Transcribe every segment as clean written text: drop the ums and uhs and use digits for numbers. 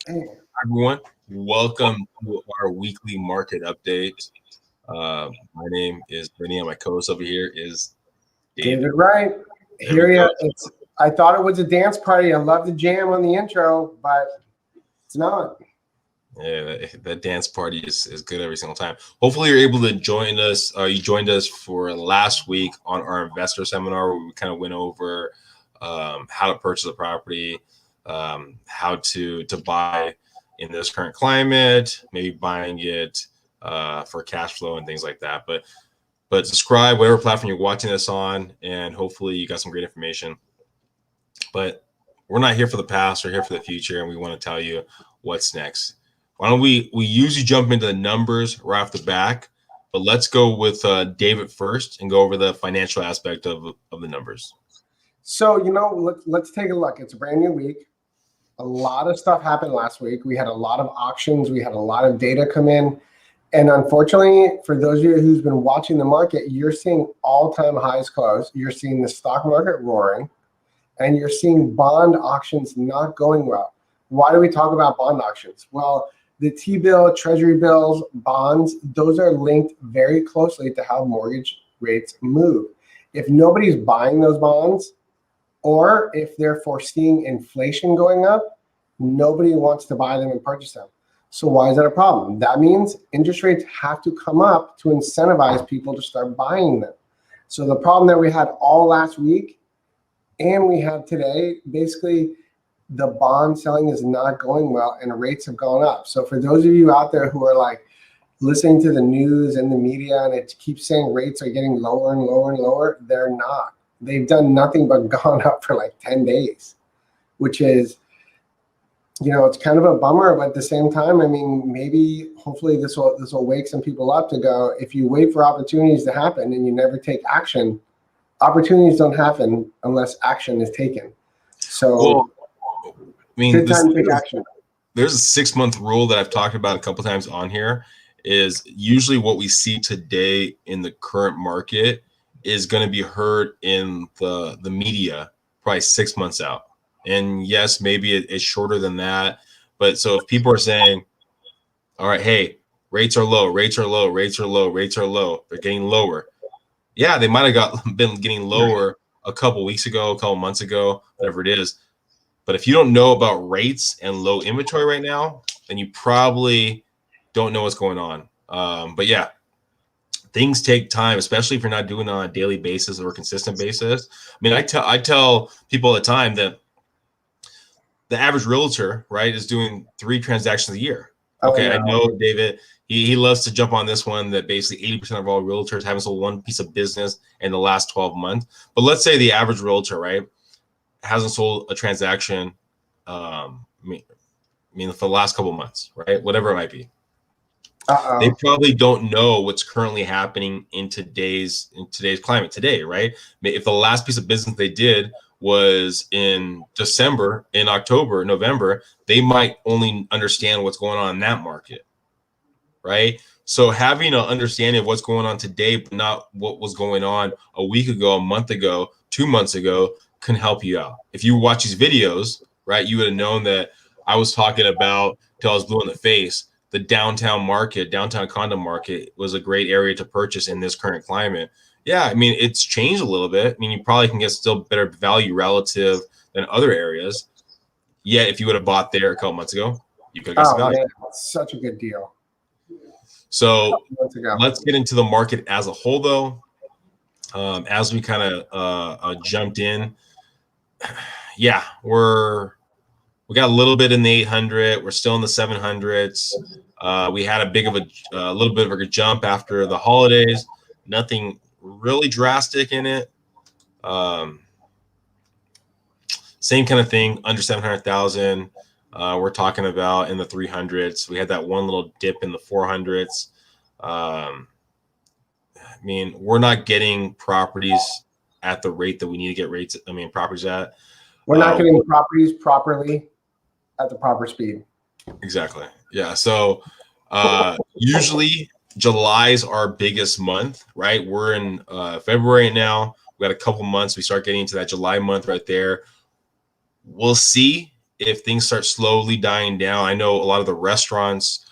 Hey, Everyone, welcome to our weekly market update. My name is Vinnie, and my co-host over here is David. David Wright. There we Here go. you I thought it was a dance party. I love the jam on the intro, but it's not. Yeah, that dance party is good every single time. Hopefully, you're able to join us. You joined us for last week on our investor seminar where we kind of went over how to purchase a property, how to buy in this current climate, maybe buying it for cash flow and things like that. But subscribe whatever platform you're watching this on, and hopefully you got some great information. But we're not here for the past, we're here for the future, and we want to tell you what's next. Why don't we usually jump into the numbers right off the back, but let's go with David first and go over the financial aspect of the numbers. So, let's take a look. It's a brand new week. A lot of stuff happened last week. We had a lot of auctions. We had a lot of data come in. And unfortunately, for those of you who's been watching the market, you're seeing all-time highs close. You're seeing the stock market roaring, and you're seeing bond auctions not going well. Why do we talk about bond auctions? Well, the T-bill, treasury bills, bonds, those are linked very closely to how mortgage rates move. If nobody's buying those bonds, or if they're foreseeing inflation going up, nobody wants to buy them and purchase them. So why is that a problem? That means interest rates have to come up to incentivize people to start buying them. So the problem that we had all last week and we have today, basically the bond selling is not going well and rates have gone up. So for those of you out there who are like listening to the news and the media and it keeps saying rates are getting lower and lower and lower, they're not. They've done nothing but gone up for like 10 days, which is, it's kind of a bummer, but at the same time, I mean, maybe hopefully this will wake some people up to go, if you wait for opportunities to happen and you never take action, opportunities don't happen unless action is taken. So I mean, good time to take action. There's a 6-month rule that I've talked about a couple times on here. Is usually what we see today in the current market is going to be heard in the media probably 6 months out. And yes, maybe it's shorter than that. But so if people are saying, all right, hey, rates are low, rates are low, rates are low, rates are low, they're getting lower. Yeah, they might have been getting lower a couple weeks ago, a couple months ago, whatever it is. But if you don't know about rates and low inventory right now, then you probably don't know what's going on. But yeah, things take time, especially if you're not doing it on a daily basis or a consistent basis. I mean, I tell people all the time that the average realtor, right, is doing 3 transactions a year. Okay, I know David, he loves to jump on this one that basically 80% of all realtors haven't sold one piece of business in the last 12 months. But let's say the average realtor, right, hasn't sold a transaction, I mean, for the last couple of months, right, whatever it might be. They probably don't know what's currently happening in today's climate today, right? If the last piece of business they did was in December, in October, November, they might only understand what's going on in that market, right? So having an understanding of what's going on today, but not what was going on a week ago, a month ago, 2 months ago, can help you out. If you watch these videos, right, you would have known that I was talking about, till I was blue in the face, the downtown condo market was a great area to purchase in this current climate. Yeah, I mean, it's changed a little bit. I mean, you probably can get still better value relative than other areas. Yet, if you would have bought there a couple months ago, you could have got some value. Man, such a good deal. So let's get into the market as a whole, though. As we kind of jumped in, yeah, we got a little bit in the 800. We're still in the 700s. We had a little bit of a jump after the holidays. Nothing really drastic in it. Same kind of thing, under 700,000. We're talking about in the 300s. We had that one little dip in the 400s. I mean, we're not getting properties at the rate that we need to get properties at. We're not getting properties properly at the proper speed. Exactly. Yeah. So usually July is our biggest month, right? We're in February now. We got a couple months. We start getting into that July month right there. We'll see if things start slowly dying down, I know a lot of the restaurants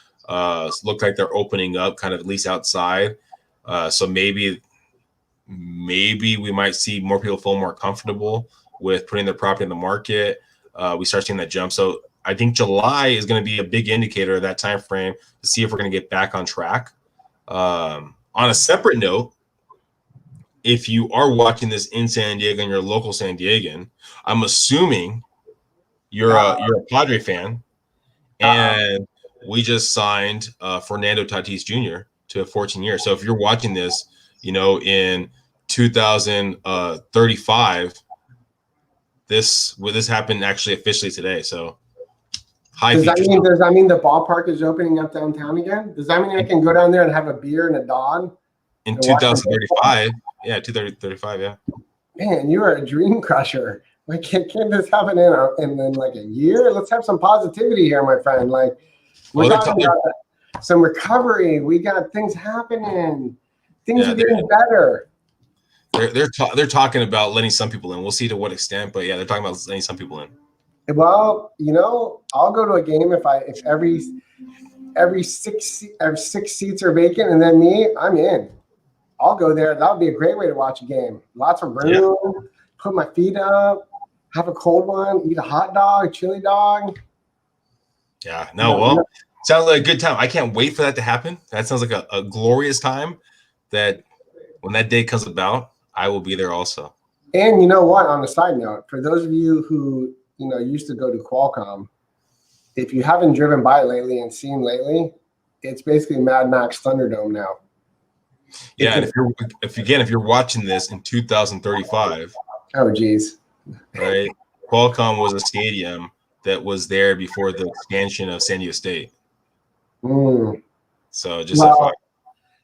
look like they're opening up, kind of at least outside. So maybe we might see more people feel more comfortable with putting their property in the market. We start seeing that jump. So I think July is going to be a big indicator of that time frame to see if we're going to get back on track. On a separate note, if you are watching this in San Diego and you're a local San Diegan, I'm assuming you're a Padre fan, and we just signed Fernando Tatis Jr. to 14 years. So if you're watching this, in 2035, this happened actually officially today. So does that mean the ballpark is opening up downtown again? Does that mean I can go down there and have a beer and a dog in 2035? Yeah, 2035. Yeah. Man, you are a dream crusher. Like, can't this happen in like a year? Let's have some positivity here, my friend. Like, we're talking about some recovery. We got things happening. Things are getting better. They're talking about letting some people in. We'll see to what extent, but yeah, they're talking about letting some people in. Well, I'll go to a game if every six seats are vacant, and then I'm in. I'll go there. That would be a great way to watch a game. Lots of room. Put my feet up. Have a cold one. Eat a hot dog, chili dog. Yeah. No. Well, sounds like a good time. I can't wait for that to happen. That sounds like a glorious time. That when that day comes about, I will be there also. And you know what? On a side note, for those of you who used to go to Qualcomm, if you haven't driven by lately and seen lately, it's basically Mad Max Thunderdome now. Yeah, and if you're watching this in 2035, oh geez, right? Qualcomm was a stadium that was there before the expansion of San Diego State. So just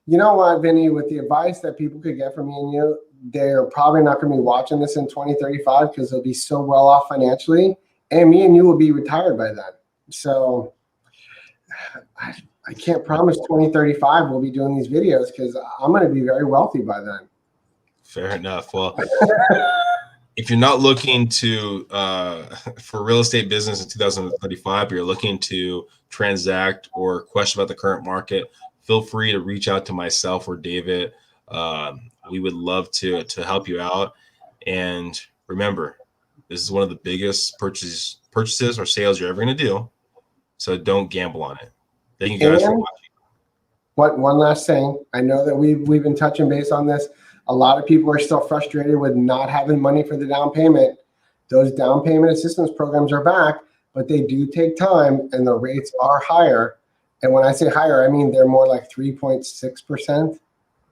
you know what, Vinny, with the advice that people could get from me and you, they're probably not going to be watching this in 2035 because they'll be so well off financially, and me and you will be retired by then. So I can't promise 2035 we'll be doing these videos because I'm going to be very wealthy by then. Fair enough. Well, if you're not looking to for real estate business in 2035, but you're looking to transact or question about the current market, feel free to reach out to myself or David. We would love to help you out. And remember, this is one of the biggest purchases or sales you're ever going to do. So don't gamble on it. Thank you guys for watching. One last thing. I know that we've been touching base on this. A lot of people are still frustrated with not having money for the down payment. Those down payment assistance programs are back, but they do take time and the rates are higher. And when I say higher, I mean they're more like 3.6%,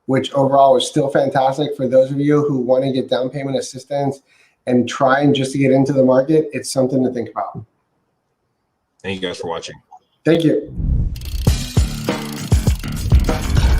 which overall is still fantastic. For those of you who want to get down payment assistance and trying just to get into the market, it's something to think about. Thank you guys for watching. Thank you.